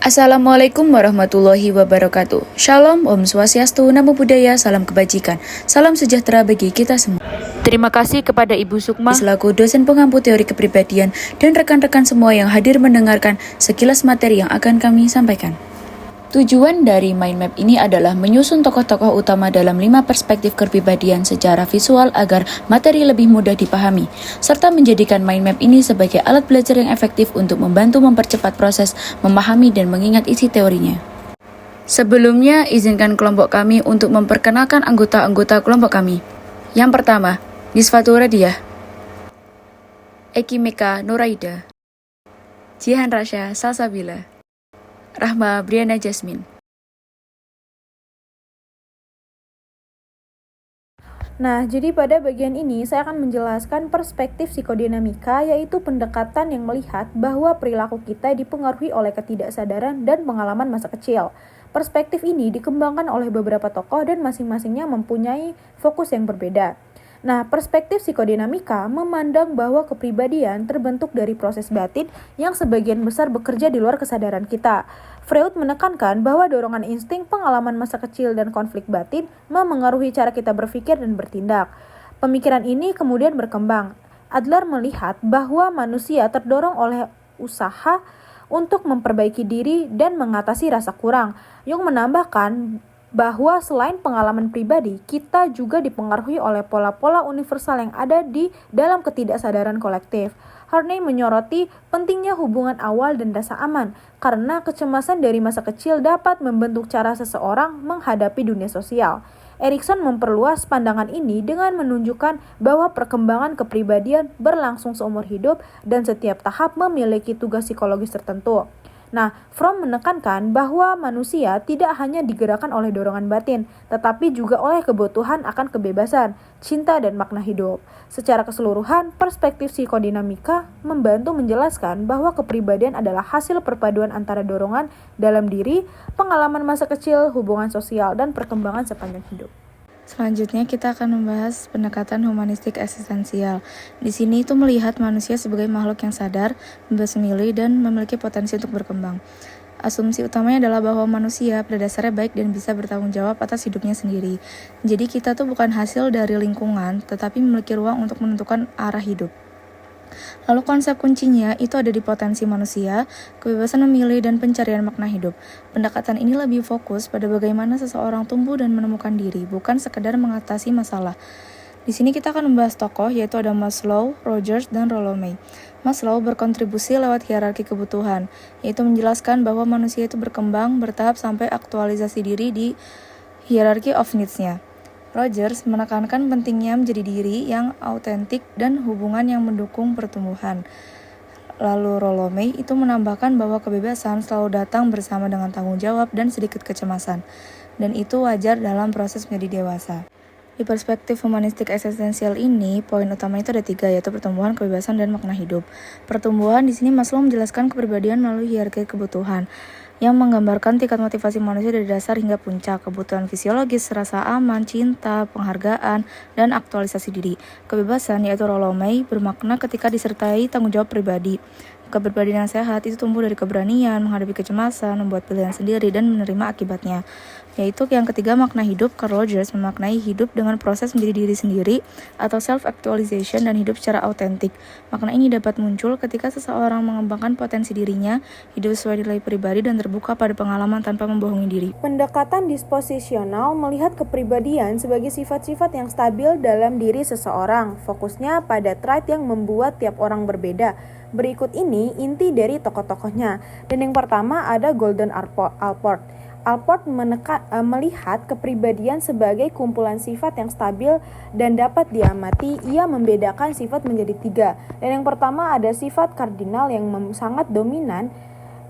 Assalamualaikum warahmatullahi wabarakatuh. Shalom, Om Swastiastu, Namo Buddhaya, salam kebajikan, salam sejahtera bagi kita semua. Terima kasih kepada Ibu Sukma selaku dosen pengampu teori kepribadian dan rekan-rekan semua yang hadir mendengarkan sekilas materi yang akan kami sampaikan. Tujuan dari mind map ini adalah menyusun tokoh-tokoh utama dalam 5 perspektif kepribadian secara visual agar materi lebih mudah dipahami, serta menjadikan mind map ini sebagai alat belajar yang efektif untuk membantu mempercepat proses memahami dan mengingat isi teorinya. Sebelumnya, izinkan kelompok kami untuk memperkenalkan anggota-anggota kelompok kami. Yang pertama, Nisfatul Radiah, Eki Meka Nuraida, Jihan Rasya Salsabila, Rahma Briana Jasmine. Nah, jadi pada bagian ini saya akan menjelaskan perspektif psikodinamika, yaitu pendekatan yang melihat bahwa perilaku kita dipengaruhi oleh ketidaksadaran dan pengalaman masa kecil. Perspektif ini dikembangkan oleh beberapa tokoh dan masing-masingnya mempunyai fokus yang berbeda. Nah, perspektif psikodinamika memandang bahwa kepribadian terbentuk dari proses batin yang sebagian besar bekerja di luar kesadaran kita. Freud menekankan bahwa dorongan insting, pengalaman masa kecil, dan konflik batin memengaruhi cara kita berpikir dan bertindak. Pemikiran ini kemudian berkembang. Adler melihat bahwa manusia terdorong oleh usaha untuk memperbaiki diri dan mengatasi rasa kurang. Jung menambahkan bahwa selain pengalaman pribadi, kita juga dipengaruhi oleh pola-pola universal yang ada di dalam ketidaksadaran kolektif. Harney menyoroti pentingnya hubungan awal dan rasa aman, karena kecemasan dari masa kecil dapat membentuk cara seseorang menghadapi dunia sosial. Erikson memperluas pandangan ini dengan menunjukkan bahwa perkembangan kepribadian berlangsung seumur hidup dan setiap tahap memiliki tugas psikologis tertentu. Nah, Fromm menekankan bahwa manusia tidak hanya digerakkan oleh dorongan batin, tetapi juga oleh kebutuhan akan kebebasan, cinta, dan makna hidup. Secara keseluruhan, perspektif psikodinamika membantu menjelaskan bahwa kepribadian adalah hasil perpaduan antara dorongan dalam diri, pengalaman masa kecil, hubungan sosial, dan perkembangan sepanjang hidup. Selanjutnya kita akan membahas pendekatan humanistik eksistensial. Di sini itu melihat manusia sebagai makhluk yang sadar, bebas memilih, dan memiliki potensi untuk berkembang. Asumsi utamanya adalah bahwa manusia pada dasarnya baik dan bisa bertanggung jawab atas hidupnya sendiri. Jadi kita tuh bukan hasil dari lingkungan, tetapi memiliki ruang untuk menentukan arah hidup. Lalu konsep kuncinya itu ada di potensi manusia, kebebasan memilih, dan pencarian makna hidup. Pendekatan ini lebih fokus pada bagaimana seseorang tumbuh dan menemukan diri, bukan sekedar mengatasi masalah. Di sini kita akan membahas tokoh, yaitu ada Maslow, Rogers, dan Rollo May. Maslow berkontribusi lewat hierarki kebutuhan, yaitu menjelaskan bahwa manusia itu berkembang bertahap sampai aktualisasi diri di hierarchy of needs-nya. Rogers menekankan pentingnya menjadi diri yang autentik dan hubungan yang mendukung pertumbuhan. Lalu Rollo May itu menambahkan bahwa kebebasan selalu datang bersama dengan tanggung jawab dan sedikit kecemasan, dan itu wajar dalam proses menjadi dewasa. Di perspektif humanistik eksistensial ini, poin utama itu ada 3, yaitu pertumbuhan, kebebasan, dan makna hidup. Pertumbuhan di sini Maslow menjelaskan kepribadian melalui hierarki kebutuhan, yang menggambarkan tingkat motivasi manusia dari dasar hingga puncak, kebutuhan fisiologis, rasa aman, cinta, penghargaan, dan aktualisasi diri. Kebebasan, yaitu Rollo May, bermakna ketika disertai tanggung jawab pribadi. Kepribadian yang sehat itu tumbuh dari keberanian, menghadapi kecemasan, membuat pilihan sendiri, dan menerima akibatnya. Yaitu yang ketiga, makna hidup. Carl Rogers memaknai hidup dengan proses menjadi diri sendiri atau self-actualization dan hidup secara autentik. Makna ini dapat muncul ketika seseorang mengembangkan potensi dirinya, hidup sesuai nilai pribadi, dan terbuka pada pengalaman tanpa membohongi diri. Pendekatan disposisional melihat kepribadian sebagai sifat-sifat yang stabil dalam diri seseorang. Fokusnya pada trait yang membuat tiap orang berbeda. Berikut ini inti dari tokoh-tokohnya. Dan yang pertama ada Gordon Allport. Allport melihat kepribadian sebagai kumpulan sifat yang stabil dan dapat diamati. Ia membedakan sifat menjadi 3. Dan yang pertama ada sifat kardinal yang sangat dominan,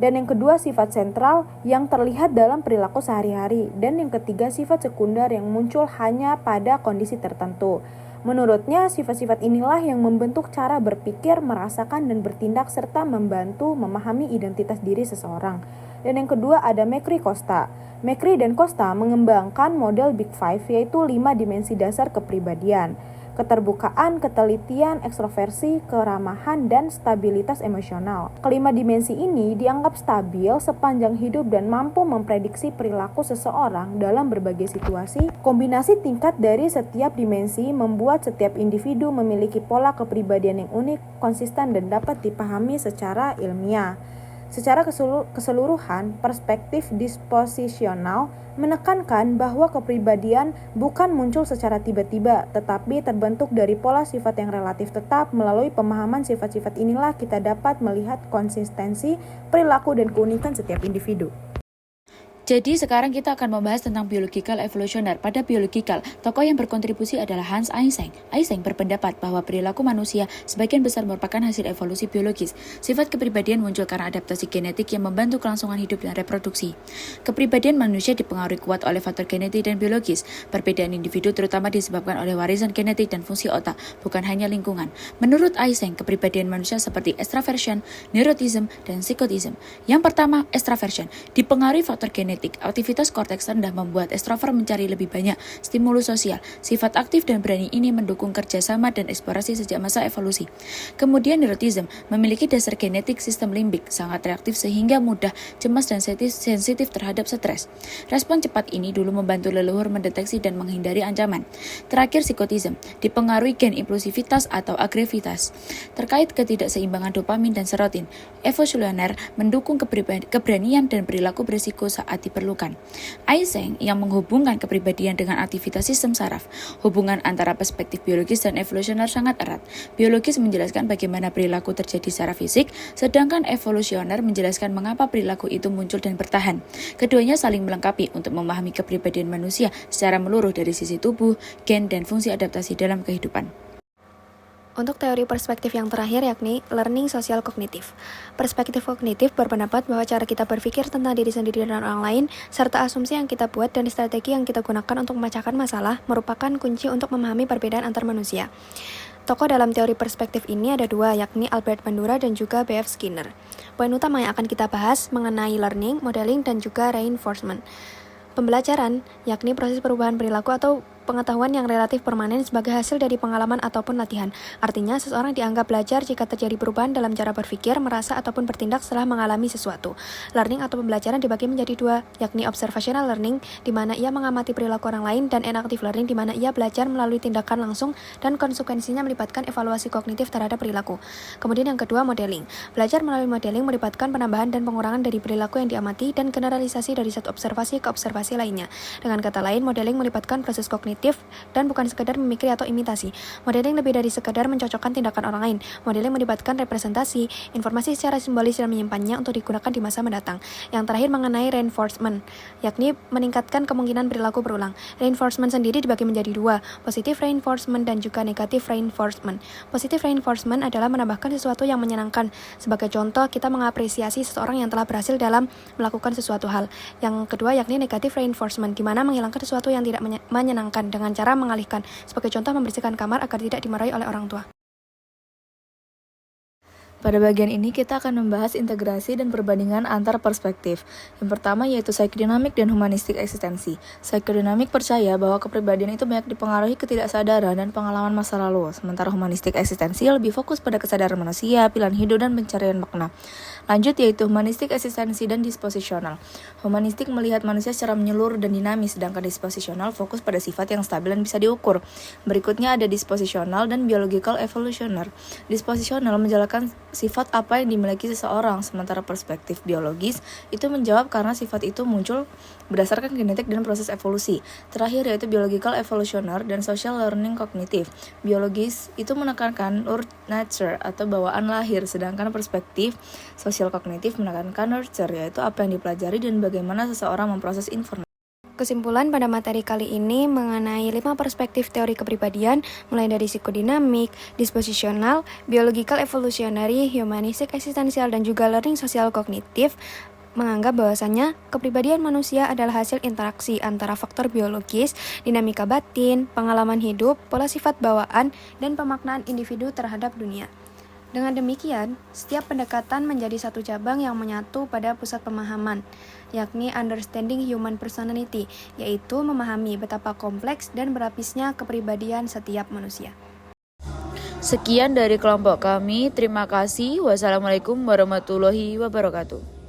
dan yang kedua sifat sentral yang terlihat dalam perilaku sehari-hari, dan yang ketiga sifat sekunder yang muncul hanya pada kondisi tertentu. Menurutnya, sifat-sifat inilah yang membentuk cara berpikir, merasakan, dan bertindak serta membantu memahami identitas diri seseorang. Dan yang kedua ada McCree Costa. McCree dan Costa mengembangkan model Big Five, yaitu 5 dimensi dasar kepribadian. keterbukaan, ketelitian, ekstroversi, keramahan, dan stabilitas emosional. Kelima dimensi ini dianggap stabil sepanjang hidup dan mampu memprediksi perilaku seseorang dalam berbagai situasi. Kombinasi tingkat dari setiap dimensi membuat setiap individu memiliki pola kepribadian yang unik, konsisten, dan dapat dipahami secara ilmiah. Secara keseluruhan, perspektif disposisional menekankan bahwa kepribadian bukan muncul secara tiba-tiba, tetapi terbentuk dari pola sifat yang relatif tetap. Melalui pemahaman sifat-sifat inilah kita dapat melihat konsistensi, perilaku, dan keunikan setiap individu. Jadi sekarang kita akan membahas tentang biological evolutioner. Pada biological, tokoh yang berkontribusi adalah Hans Eysenck. Eysenck berpendapat bahwa perilaku manusia sebagian besar merupakan hasil evolusi biologis. Sifat kepribadian muncul karena adaptasi genetik yang membantu kelangsungan hidup dan reproduksi. Kepribadian manusia dipengaruhi kuat oleh faktor genetik dan biologis. Perbedaan individu terutama disebabkan oleh warisan genetik dan fungsi otak, bukan hanya lingkungan. Menurut Eysenck, kepribadian manusia seperti extraversion, neuroticism, dan psychotism. Yang pertama, extraversion dipengaruhi faktor genetik. Aktivitas korteks rendah membuat ekstrovert mencari lebih banyak stimulus sosial. Sifat aktif dan berani ini mendukung kerjasama dan eksplorasi sejak masa evolusi. Kemudian neuroticism memiliki dasar genetik sistem limbik, sangat reaktif sehingga mudah cemas dan sensitif terhadap stres. Respon cepat ini dulu membantu leluhur mendeteksi dan menghindari ancaman. Terakhir, psikotism dipengaruhi gen impulsivitas atau agresivitas terkait ketidakseimbangan dopamin dan serotonin. Evolusioner mendukung keberanian dan perilaku berisiko saat diperlukan. Eysenck yang menghubungkan kepribadian dengan aktivitas sistem saraf. Hubungan antara perspektif biologis dan evolusioner sangat erat. Biologis menjelaskan bagaimana perilaku terjadi secara fisik, sedangkan evolusioner menjelaskan mengapa perilaku itu muncul dan bertahan. Keduanya saling melengkapi untuk memahami kepribadian manusia secara menyeluruh dari sisi tubuh, gen, dan fungsi adaptasi dalam kehidupan. Untuk teori perspektif yang terakhir yakni learning sosial kognitif. Perspektif kognitif berpendapat bahwa cara kita berpikir tentang diri sendiri dan orang lain, serta asumsi yang kita buat dan strategi yang kita gunakan untuk memecahkan masalah, merupakan kunci untuk memahami perbedaan antar manusia. Tokoh dalam teori perspektif ini ada dua, yakni Albert Bandura dan juga B.F. Skinner. Poin utama yang akan kita bahas mengenai learning, modeling, dan juga reinforcement. Pembelajaran, yakni proses perubahan perilaku atau pengetahuan yang relatif permanen sebagai hasil dari pengalaman ataupun latihan. Artinya, seseorang dianggap belajar jika terjadi perubahan dalam cara berpikir, merasa, ataupun bertindak setelah mengalami sesuatu. Learning atau pembelajaran dibagi menjadi dua, yakni observational learning, di mana ia mengamati perilaku orang lain, dan enactive learning, di mana ia belajar melalui tindakan langsung dan konsekuensinya melibatkan evaluasi kognitif terhadap perilaku. Kemudian yang kedua, modeling. Belajar melalui modeling melibatkan penambahan dan pengurangan dari perilaku yang diamati dan generalisasi dari satu observasi ke observasi lainnya. Dengan kata lain, modeling melibatkan proses kognitif dan bukan sekedar memikir atau imitasi. Modeling lebih dari sekedar mencocokkan tindakan orang lain. Modeling melibatkan representasi, informasi secara simbolis dan menyimpannya untuk digunakan di masa mendatang. Yang terakhir mengenai reinforcement, yakni meningkatkan kemungkinan perilaku berulang. Reinforcement sendiri dibagi menjadi dua, positive reinforcement dan juga negative reinforcement. Positive reinforcement adalah menambahkan sesuatu yang menyenangkan. Sebagai contoh, kita mengapresiasi seseorang yang telah berhasil dalam melakukan sesuatu hal. Yang kedua yakni negative reinforcement, di mana menghilangkan sesuatu yang tidak menyenangkan dengan cara mengalihkan. Sebagai contoh, membersihkan kamar agar tidak dimarahi oleh orang tua. Pada bagian ini kita akan membahas integrasi dan perbandingan antar perspektif. Yang pertama yaitu psikodinamik dan humanistik eksistensi. Psikodinamik percaya bahwa kepribadian itu banyak dipengaruhi ketidaksadaran dan pengalaman masa lalu, sementara humanistik eksistensi lebih fokus pada kesadaran manusia, pilihan hidup, dan pencarian makna. Lanjut yaitu humanistik eksistensi dan disposisional. Humanistik melihat manusia secara menyeluruh dan dinamis, sedangkan disposisional fokus pada sifat yang stabil dan bisa diukur. Berikutnya ada disposisional dan biological evolutioner. Disposisional menjalankan sifat apa yang dimiliki seseorang, sementara perspektif biologis itu menjawab karena sifat itu muncul berdasarkan genetik dan proses evolusi. Terakhir yaitu biological evolutioner dan social learning kognitif. Biologis itu menekankan nature atau bawaan lahir, sedangkan perspektif social kognitif menekankan nurture, yaitu apa yang dipelajari dan bagaimana seseorang memproses informasi. Kesimpulan pada materi kali ini mengenai 5 perspektif teori kepribadian, mulai dari psikodinamik, disposisional, biological evolutionary, humanistic eksistensial, dan juga learning sosial kognitif, menganggap bahwasannya kepribadian manusia adalah hasil interaksi antara faktor biologis, dinamika batin, pengalaman hidup, pola sifat bawaan, dan pemaknaan individu terhadap dunia. Dengan demikian, setiap pendekatan menjadi satu cabang yang menyatu pada pusat pemahaman, yakni understanding human personality, yaitu memahami betapa kompleks dan berapisnya kepribadian setiap manusia. Sekian dari kelompok kami, terima kasih. Wassalamualaikum warahmatullahi wabarakatuh.